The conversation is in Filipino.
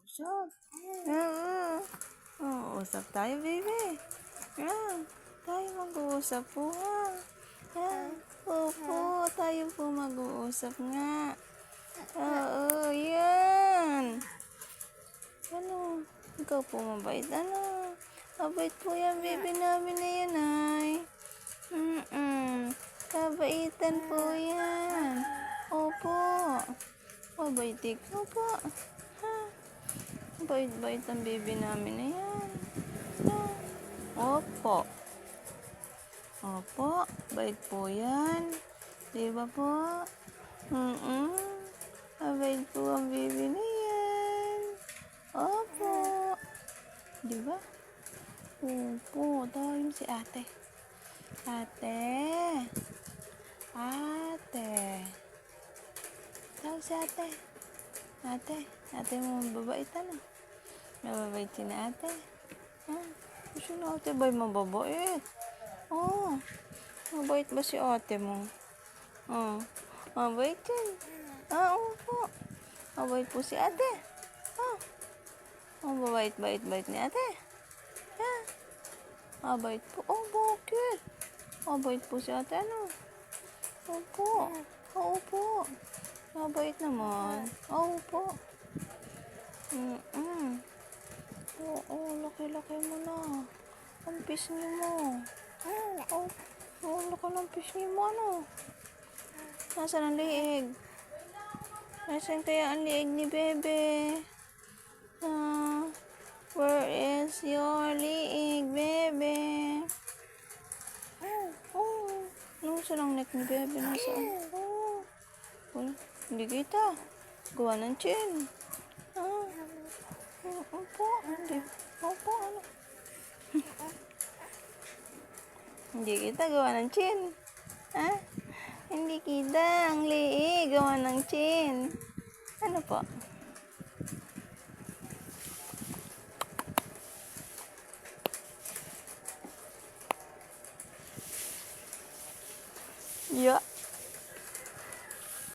Usap. Usap tayo, baby. Tayo mag-uusap po, ha? Opo, tayo po mag-uusap nga. Oo, yan. Ano? Ikaw po mabait, ano? Mabait po yan, baby namin na yan, ay. Kabaitan po yan. Opo. Mabait ikaw po. Ha? Bait-bait ang baby namin na yan. Opo. Opo. Bait po yan. Diba po? Mabait po ang baby na yan. Opo. Diba? Opo. Tawagin si ate. Ate. Ate. Tawag si ate. Ate mo mababait, ano? Mababait si na ate. Gusto na ate ba'y mababait? Mabait ba si ate mo? Mabait yan. Opo. Mabait po si ate. Mababait ni ate. Mabait po. Bakit? Mabait po si ate, ano? Opo. Mabait naman. Opo. Laki-laki mo na. Ang pisngi mo. Laki ng pisngi mo, ano? Nasaan ang liig? Nasaan kaya ang liig ni Bebe? Where is your liig, Bebe? Nasaan ang neck ni Bebe? Nasaan? Wala. Hindi kita. Gawa ng chin. Opo. Hindi. Opo, ano? Hindi kita gawa ng chin. Hindi kita. Ang liig. Gawa ng chin. Ano po? Yeah.